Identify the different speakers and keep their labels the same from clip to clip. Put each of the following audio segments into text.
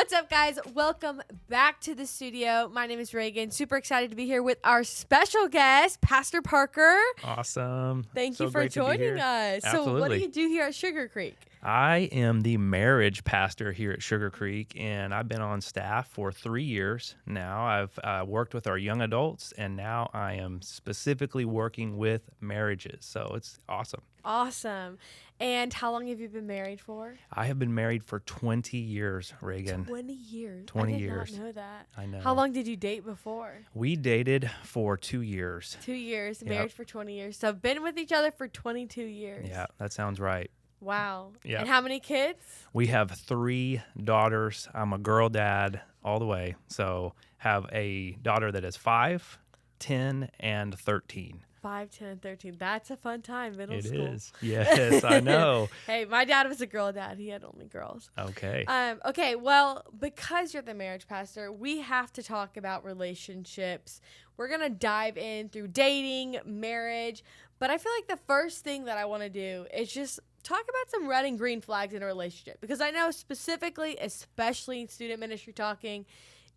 Speaker 1: What's up, guys? Welcome back to the studio. My name is Reagan. Super excited to be here with our special guest, Pastor Parker.
Speaker 2: Awesome.
Speaker 1: Thank
Speaker 2: So
Speaker 1: you for
Speaker 2: great to be
Speaker 1: joining
Speaker 2: here.
Speaker 1: us. So what do
Speaker 2: Absolutely.
Speaker 1: you do here at Sugar Creek?
Speaker 2: I am the marriage pastor here at Sugar Creek, and I've been on staff for 3 years now. I've worked with our young adults, and now I am specifically working with marriages. So it's awesome.
Speaker 1: Awesome. And how long have you been married for?
Speaker 2: I have been married for 20 years, Reagan.
Speaker 1: 20 years.
Speaker 2: 20
Speaker 1: I did
Speaker 2: years.
Speaker 1: not know that.
Speaker 2: I know.
Speaker 1: How long did you date before?
Speaker 2: We dated for 2 years.
Speaker 1: 2 years.
Speaker 2: Yep.
Speaker 1: Married for 20 years. So been with each other for 22 years.
Speaker 2: Yeah, that sounds right.
Speaker 1: Wow.
Speaker 2: Yeah.
Speaker 1: And how many kids?
Speaker 2: We have 3 daughters. I'm a girl dad all the way. So have a daughter that is 5, 10, and 13.
Speaker 1: 5, 10, and 13. That's a fun time, middle
Speaker 2: It
Speaker 1: school.
Speaker 2: is. Yes, I know.
Speaker 1: Hey, my dad was a girl dad. He had only girls.
Speaker 2: Okay.
Speaker 1: Okay, well, because you're the marriage pastor, we have to talk about relationships. We're going to dive in through dating, marriage, but I feel like the first thing that I want to do is just talk about some red and green flags in a relationship, because I know specifically, especially in student ministry talking,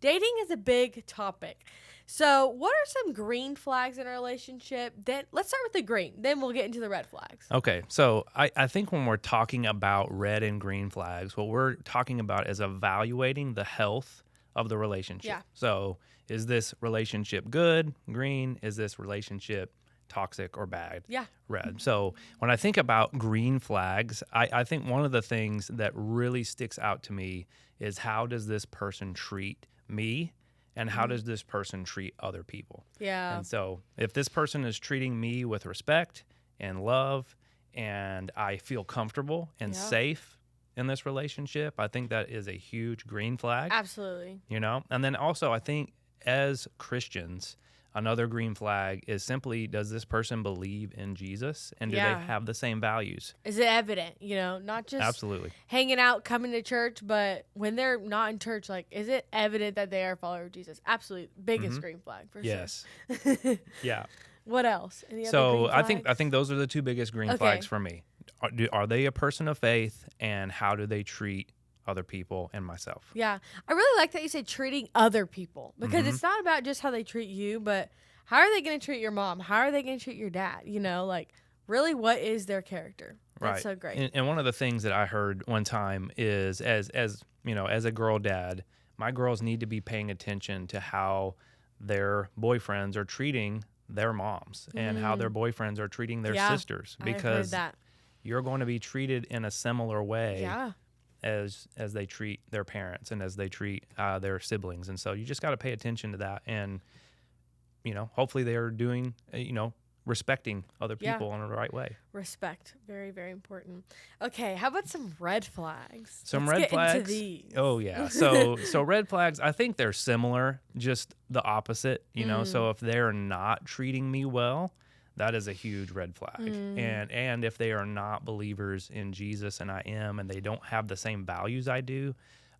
Speaker 1: dating is a big topic. So what are some green flags in a relationship? Then let's start with the green. Then we'll get into the red flags.
Speaker 2: Okay. So I think when we're talking about red and green flags, what we're talking about is evaluating the health of the relationship.
Speaker 1: Yeah.
Speaker 2: So is this relationship good, green? Is this relationship toxic or bad?
Speaker 1: Yeah.
Speaker 2: Red. So when I think about green flags, I think one of the things that really sticks out to me is, how does this person treat me? And how does this person treat other people?
Speaker 1: Yeah.
Speaker 2: And so if this person is treating me with respect and love, and I feel comfortable and safe in this relationship, I think that is a huge green flag.
Speaker 1: Absolutely.
Speaker 2: You know? And then also, I think as Christians, another green flag is simply, does this person believe in Jesus, and do they have the same values?
Speaker 1: Is it evident, not just
Speaker 2: Absolutely.
Speaker 1: hanging out, coming to church, but when they're not in church, like, is it evident that they are a follower of Jesus? Absolutely. Biggest green flag, for
Speaker 2: Yes.
Speaker 1: sure.
Speaker 2: Yeah.
Speaker 1: What else? Any other
Speaker 2: So
Speaker 1: green
Speaker 2: I
Speaker 1: flags?
Speaker 2: think those are the 2 biggest green flags for me. Are they a person of faith, and how do they treat other people and myself?
Speaker 1: Yeah. I really like that you say treating other people, because it's not about just how they treat you, but how are they going to treat your mom? How are they going to treat your dad? Like, really, what is their character? That's
Speaker 2: Right.
Speaker 1: so great.
Speaker 2: And one of the things that I heard one time is, as a girl dad, my girls need to be paying attention to how their boyfriends are treating their moms, and how their boyfriends are treating their sisters,
Speaker 1: I've heard
Speaker 2: because
Speaker 1: that.
Speaker 2: you're going to be treated in a similar way
Speaker 1: Yeah.
Speaker 2: as they treat their parents, and as they treat their siblings. And so you just got to pay attention to that, and hopefully they are doing respecting other people in the right way.
Speaker 1: Respect. Very, very important. Okay, how about some red flags?
Speaker 2: Some
Speaker 1: Let's
Speaker 2: red
Speaker 1: get
Speaker 2: flags.
Speaker 1: into these.
Speaker 2: Oh yeah. So red flags, I think they're similar, just the opposite, So if they're not treating me well, that is a huge red flag. And if they are not believers in Jesus, and I am, and they don't have the same values I do,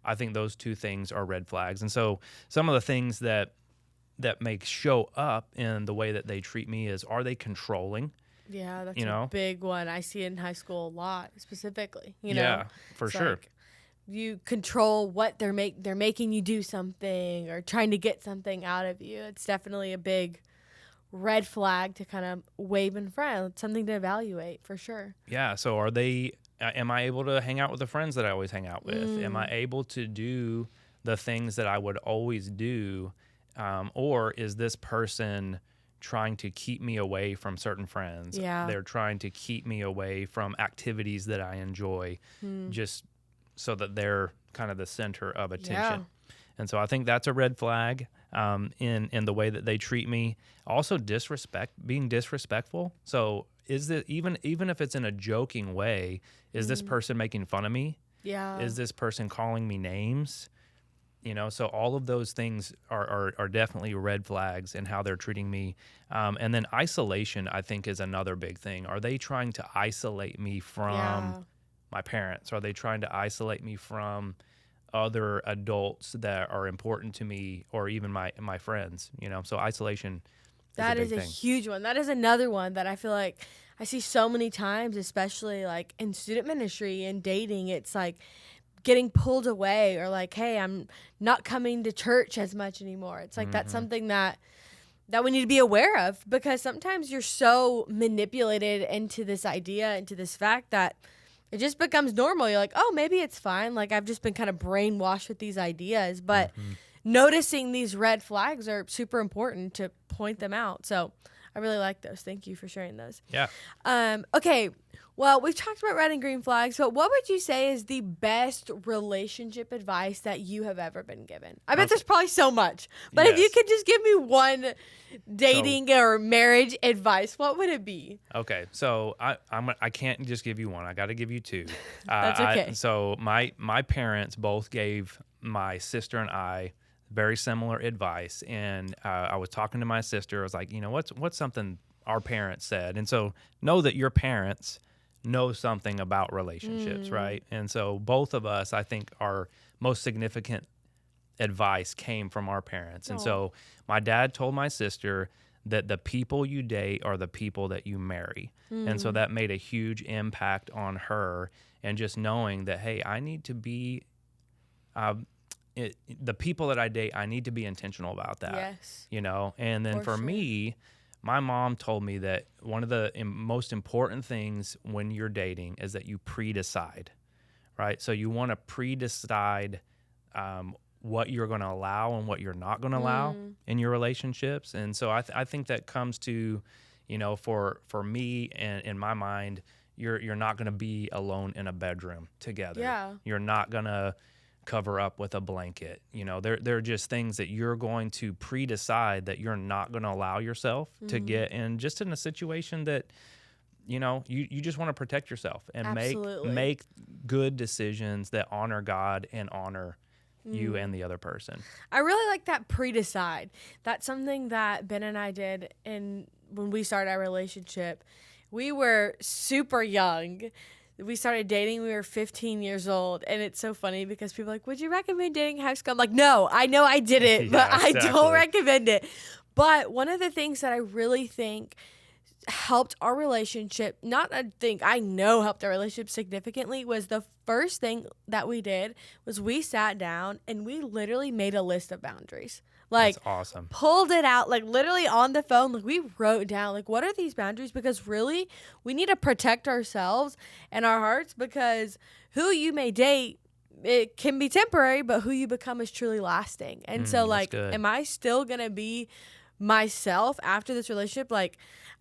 Speaker 2: I think those 2 things are red flags. And so some of the things that may show up in the way that they treat me is, are they controlling?
Speaker 1: Yeah, that's a big one. I see it in high school a lot, specifically.
Speaker 2: Yeah, for
Speaker 1: It's
Speaker 2: sure.
Speaker 1: like you control what they're making you do something, or trying to get something out of you. It's definitely a big red flag to kind of wave in front. It's something to evaluate, for sure.
Speaker 2: Yeah. So am I able to hang out with the friends that I always hang out with? Am I able to do the things that I would always do? Or is this person trying to keep me away from certain friends?
Speaker 1: Yeah.
Speaker 2: They're trying to keep me away from activities that I enjoy, just so that they're kind of the center of attention.
Speaker 1: Yeah.
Speaker 2: And so I think that's a red flag in the way that they treat me. Also, being disrespectful. So is it, even if it's in a joking way, is this person making fun of me?
Speaker 1: Yeah.
Speaker 2: Is this person calling me names? So all of those things are definitely red flags in how they're treating me. And then isolation, I think, is another big thing. Are they trying to isolate me from my parents? Are they trying to isolate me from other adults that are important to me, or even my friends? So isolation
Speaker 1: That
Speaker 2: is
Speaker 1: is a huge one. That is another one that I feel like I see so many times, especially like in student ministry and dating. It's like getting pulled away, or like, hey, I'm not coming to church as much anymore. It's like that's something that we need to be aware of, because sometimes you're so manipulated into this idea, into this fact, that it just becomes normal. You're like, oh, maybe it's fine. Like, I've just been kind of brainwashed with these ideas. But noticing these red flags are super important to point them out. So I really like those. Thank you for sharing those.
Speaker 2: Yeah.
Speaker 1: Okay. Well, we've talked about red and green flags, but what would you say is the best relationship advice that you have ever been given? I bet there's probably so much, but if you could just give me one dating or marriage advice, what would it be?
Speaker 2: Okay, so I can't just give you one. I got to give you two.
Speaker 1: That's okay.
Speaker 2: So my parents both gave my sister and I very similar advice, and I was talking to my sister. I was like, what's something our parents said? And so know that your parents know something about relationships, right? And so both of us, I think, our most significant advice came from our parents. And so my dad told my sister that the people you date are the people that you marry. And so that made a huge impact on her, and just knowing that, hey, I need to be the people that I date, I need to be intentional about that.
Speaker 1: Yes.
Speaker 2: And then for me, my mom told me that one of the most important things when you're dating is that you pre-decide, right? So you want to pre-decide what you're going to allow and what you're not going to allow in your relationships. And so I think that comes to, for me and in my mind, you're not going to be alone in a bedroom together.
Speaker 1: Yeah.
Speaker 2: You're not going to cover up with a blanket. There are just things that you're going to pre-decide that you're not going to allow yourself to get in, just in a situation that, you just want to protect yourself and make good decisions that honor God and honor you and the other person.
Speaker 1: I really like that pre-decide. That's something that Ben and I did when we started our relationship. We were super young. We started dating, we were 15 years old, and it's so funny because people are like, would you recommend dating high school? I'm like, no, I know I did it, but I don't recommend it. But one of the things that I really think helped our relationship, I know helped our relationship significantly, was the first thing that we did was we sat down and we literally made a list of boundaries. Like,
Speaker 2: that's awesome.
Speaker 1: Pulled it out, like literally on the phone. Like, we wrote down, like, what are these boundaries? Because really, we need to protect ourselves and our hearts, because who you may date, it can be temporary, but who you become is truly lasting. And so, like, am I still going to be myself after this relationship? Like,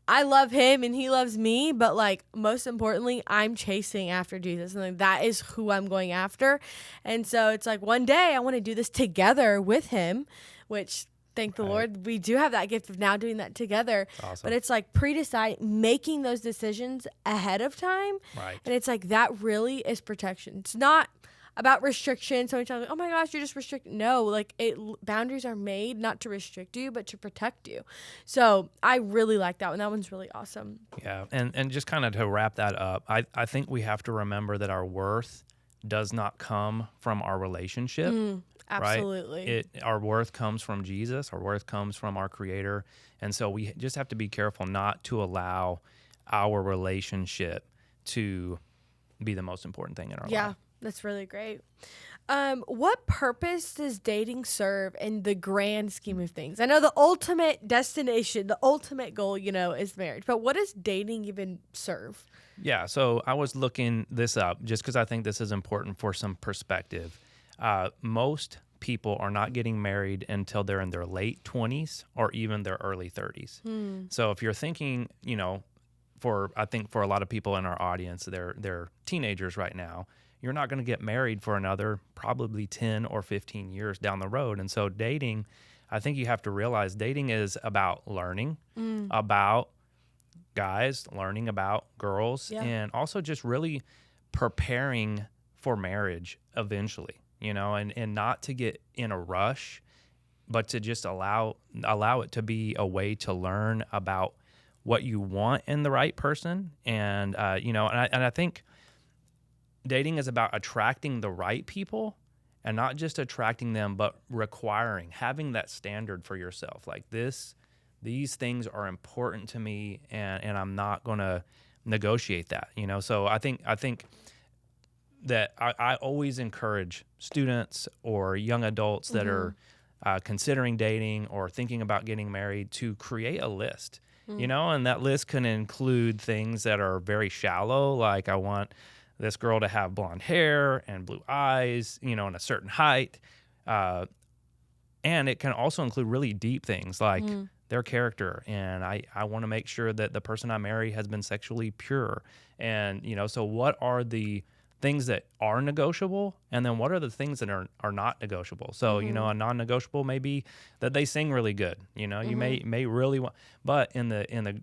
Speaker 1: I love him and he loves me, but like, most importantly, I'm chasing after Jesus, and like, that is who I'm going after. And so it's like, one day I want to do this together with him, which thank the Lord, we do have that gift of now doing that together.
Speaker 2: Awesome.
Speaker 1: But it's like pre-decide, making those decisions ahead of time.
Speaker 2: Right.
Speaker 1: And it's like, that really is protection. It's not about restriction. So many times, like, oh my gosh, you're just restricted. No, like, boundaries are made not to restrict you, but to protect you. So I really like that one. That one's really awesome.
Speaker 2: Yeah. And just kind of to wrap that up, I think we have to remember that our worth does not come from our relationship.
Speaker 1: Absolutely.
Speaker 2: Right? Our worth comes from Jesus. Our worth comes from our Creator. And so we just have to be careful not to allow our relationship to be the most important thing in our life.
Speaker 1: Yeah, that's really great. What purpose does dating serve in the grand scheme of things? I know the ultimate destination, the ultimate goal, is marriage. But what does dating even serve?
Speaker 2: Yeah, so I was looking this up just because I think this is important for some perspective. Most people are not getting married until they're in their late 20s or even their early 30s. So if you're thinking, I think for a lot of people in our audience, they're teenagers right now, you're not going to get married for another probably 10 or 15 years down the road. And so dating, I think you have to realize dating is about learning about guys, learning about girls, and also just really preparing for marriage eventually. And not to get in a rush, but to just allow it to be a way to learn about what you want in the right person. And, and I think dating is about attracting the right people, and not just attracting them, but having that standard for yourself. Like, these things are important to me, and I'm not going to negotiate that, So I think that I always encourage students or young adults that are considering dating or thinking about getting married to create a list, and that list can include things that are very shallow, like I want this girl to have blonde hair and blue eyes, and a certain height. And it can also include really deep things like their character. And I want to make sure that the person I marry has been sexually pure. And, so what are the things that are negotiable? And then what are the things that are not negotiable? So, a non-negotiable may be that they sing really good. You may really want, but in the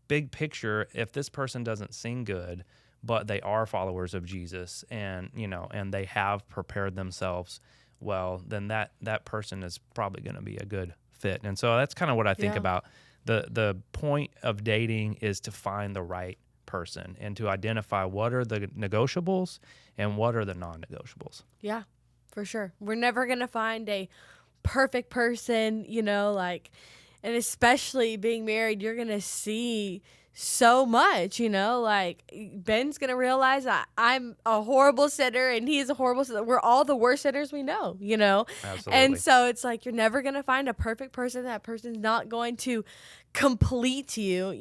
Speaker 2: big picture, if this person doesn't sing good, but they are followers of Jesus and, and they have prepared themselves well, then that person is probably going to be a good fit. And so that's kind of what I think about. The point of dating is to find the right person and to identify what are the negotiables and what are the non-negotiables.
Speaker 1: Yeah, for sure. We're never going to find a perfect person, and especially being married, you're going to see so much, Ben's going to realize I'm a horrible sitter and he's a horrible sitter. We're all the worst sitters we know,
Speaker 2: Absolutely.
Speaker 1: And so it's like, you're never going to find a perfect person. That person's not going to complete you,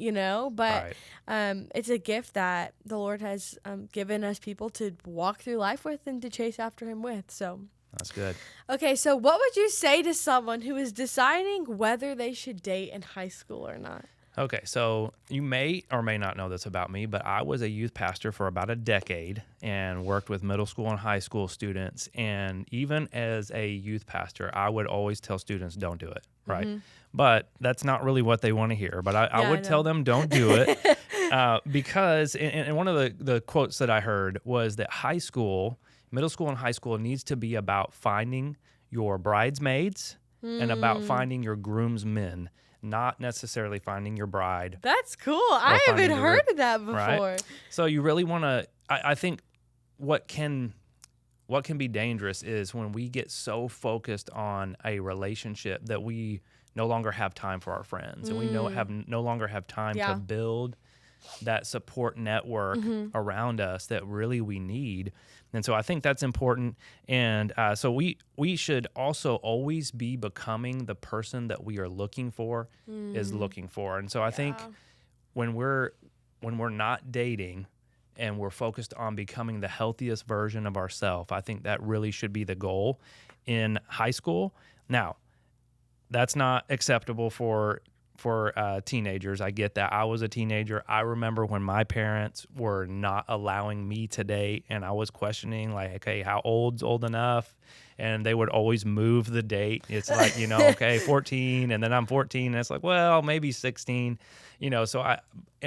Speaker 1: but it's a gift that the Lord has given us people to walk through life with and to chase after him with. So
Speaker 2: that's good.
Speaker 1: Okay, so what would you say to someone who is deciding whether they should date in high school or not?
Speaker 2: Okay, so you may or may not know this about me, but I was a youth pastor for about a decade and worked with middle school and high school students. And even as a youth pastor, I would always tell students, don't do it, right? But that's not really what they want to hear. But I would tell them, don't do it, because and one of the quotes that I heard was that middle school and high school needs to be about finding your bridesmaids and about finding your groomsmen, not necessarily finding your bride.
Speaker 1: That's cool. I haven't heard of that before.
Speaker 2: Right? So you really want to, I think what can be dangerous is when we get so focused on a relationship that we no longer have time for our friends and we no longer have time to build that support network around us that really we need. And so I think that's important. And so we should also always be becoming the person that we are looking for is looking for. And so I think when we're not dating and we're focused on becoming the healthiest version of ourselves, I think that really should be the goal in high school. Now, that's not acceptable for teenagers. I get that. I was a teenager. I remember when my parents were not allowing me to date and I was questioning like, okay, how old's old enough? And they would always move the date. It's like, okay, 14 and then I'm 14 and it's like, well, maybe 16,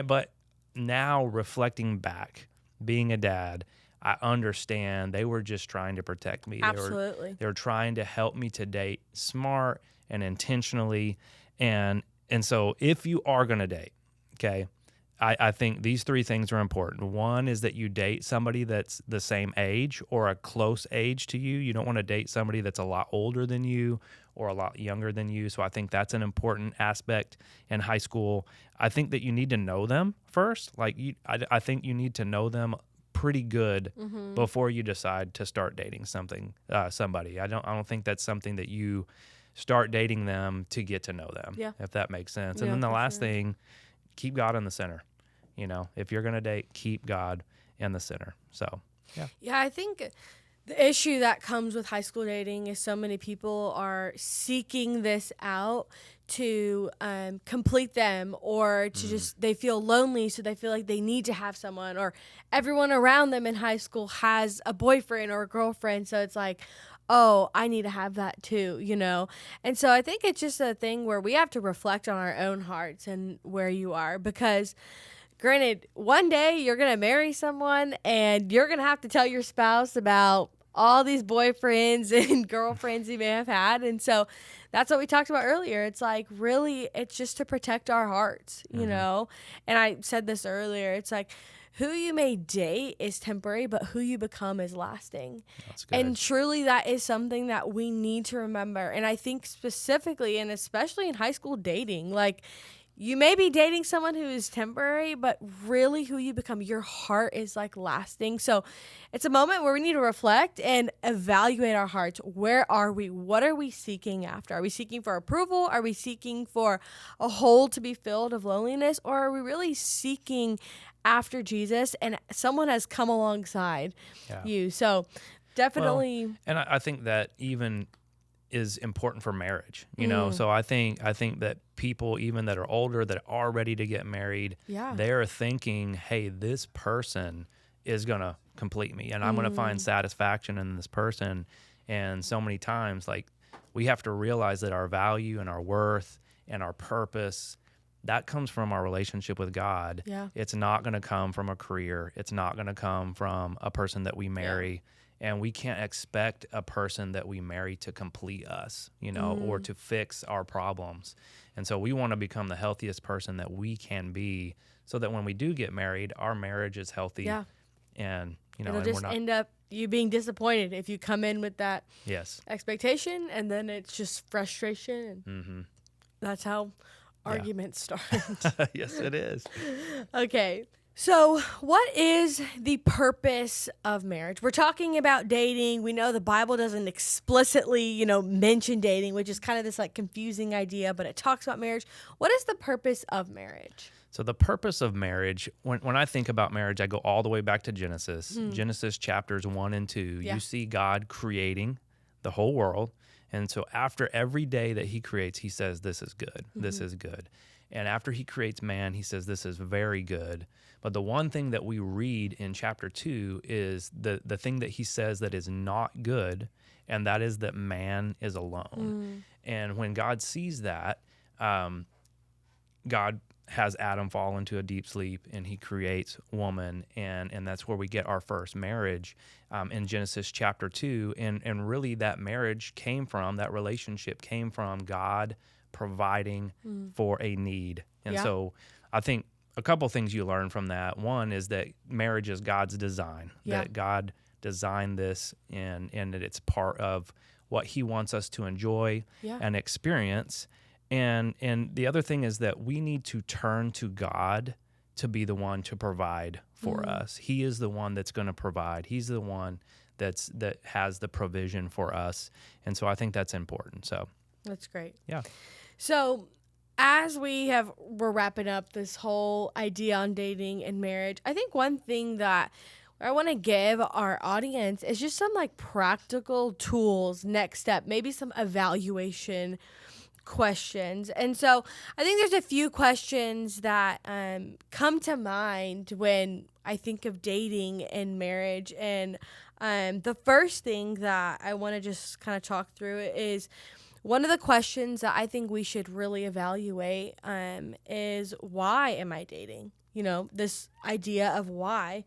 Speaker 2: but now reflecting back, being a dad, I understand they were just trying to protect me.
Speaker 1: Absolutely.
Speaker 2: They were trying to help me to date smart and intentionally. And so if you are going to date, okay, I think these three things are important. One is that you date somebody that's the same age or a close age to you. You don't want to date somebody that's a lot older than you or a lot younger than you. So I think that's an important aspect in high school. I think that you need to know them first. I think you need to know them pretty good before you decide to start dating somebody. I don't think that's something that you start dating them to get to know them, if that makes sense. And then the last thing, keep God in the center. If you're going to date, keep God in the center. So,
Speaker 1: Yeah, I think the issue that comes with high school dating is so many people are seeking this out to complete them or to just, they feel lonely, so they feel like they need to have someone, or everyone around them in high school has a boyfriend or a girlfriend. So it's like, oh, I need to have that too, And so I think it's just a thing where we have to reflect on our own hearts and where you are, because granted, one day you're going to marry someone and you're going to have to tell your spouse about all these boyfriends and girlfriends you may have had. And so that's what we talked about earlier. It's like, really, it's just to protect our hearts, And I said this earlier. It's like, who you may date is temporary, but who you become is lasting.
Speaker 2: That's good.
Speaker 1: And truly, that is something that we need to remember. And I think specifically, and especially in high school dating, like, you may be dating someone who is temporary, but really who you become, your heart is like lasting. So it's a moment where we need to reflect and evaluate our hearts. Where are we? What are we seeking after? Are we seeking for approval? Are we seeking for a hole to be filled of loneliness? Or are we really seeking after Jesus and someone has come alongside you? So definitely.
Speaker 2: Well, and I think that even is important for marriage, you know? So I think that people, even that are older, that are ready to get married, they're thinking, hey, this person is going to complete me and I'm going to find satisfaction in this person. And so many times, like, we have to realize that our value and our worth and our purpose, that comes from our relationship with God. It's not going to come from a career. It's not going to come from a person that we marry. And we can't expect a person that we marry to complete us, you know, or to fix our problems. And so we want to become the healthiest person that we can be so that when we do get married, our marriage is healthy. And, you know,
Speaker 1: it'll just end up you being disappointed if you come in with that expectation, and then it's just frustration. And that's how arguments start.
Speaker 2: Yes, it is.
Speaker 1: Okay. So what is the purpose of marriage? We're talking about dating. We know the Bible doesn't explicitly, you know, mention dating, which is kind of this like confusing idea, but it talks about marriage. What is the purpose of marriage?
Speaker 2: So the purpose of marriage, when I think about marriage, I go all the way back to Genesis. Genesis chapters 1 and 2. You see God creating the whole world. And so after every day that he creates, he says, this is good. This is good. And after he creates man, he says, this is very good. But the one thing that we read in chapter 2 is the thing that he says that is not good, and that is that man is alone. And when God sees that, God has Adam fall into a deep sleep, and he creates woman, and that's where we get our first marriage in Genesis chapter 2. And really that marriage came from, that relationship came from God providing for a need. And so I think a couple things you learn from that. One is that marriage is God's design, that God designed this and that it's part of what he wants us to enjoy and experience. And the other thing is that we need to turn to God to be the one to provide for us. He is the one that's going to provide. He's the one that has the provision for us. And so I think that's important. So
Speaker 1: that's great.
Speaker 2: Yeah.
Speaker 1: So as we're wrapping up this whole idea on dating and marriage, I think one thing that I want to give our audience is just some like practical tools, next step, maybe some evaluation questions. And so I think there's a few questions that come to mind when I think of dating and marriage. And the first thing that I want to just kind of talk through is one of the questions that I think we should really evaluate is, why am I dating? You know, this idea of why.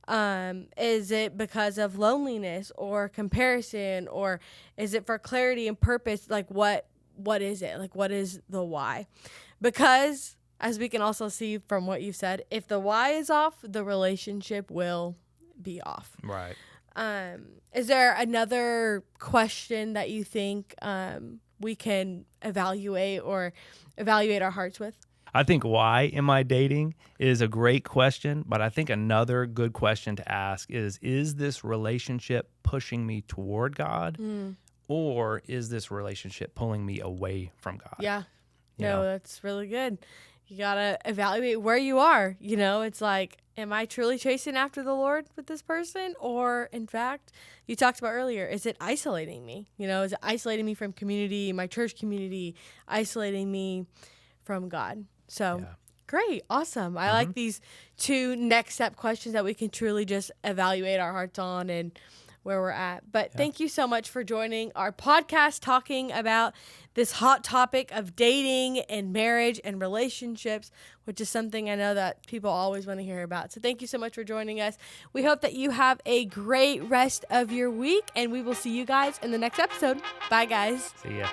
Speaker 1: Is it because of loneliness or comparison, or is it for clarity and purpose? Like what is it? Like what is the why? Because as we can also see from what you've said, if the why is off, the relationship will be off.
Speaker 2: Right.
Speaker 1: Is there another question that you think we can evaluate our hearts with?
Speaker 2: I think why am I dating is a great question, but I think another good question to ask is this relationship pushing me toward God, or is this relationship pulling me away from God?
Speaker 1: Yeah. That's really good. You got to evaluate where you are. You know, it's like, am I truly chasing after the Lord with this person? Or in fact, you talked about earlier, is it isolating me? You know, is it isolating me from community, my church community, isolating me from God? So great. Awesome. I like these two next step questions that we can truly just evaluate our hearts on and where we're at. But thank you so much for joining our podcast, talking about this hot topic of dating and marriage and relationships, which is something I know that people always want to hear about. So thank you so much for joining us. We hope that you have a great rest of your week, and we will see you guys in the next episode. Bye, guys.
Speaker 2: See ya.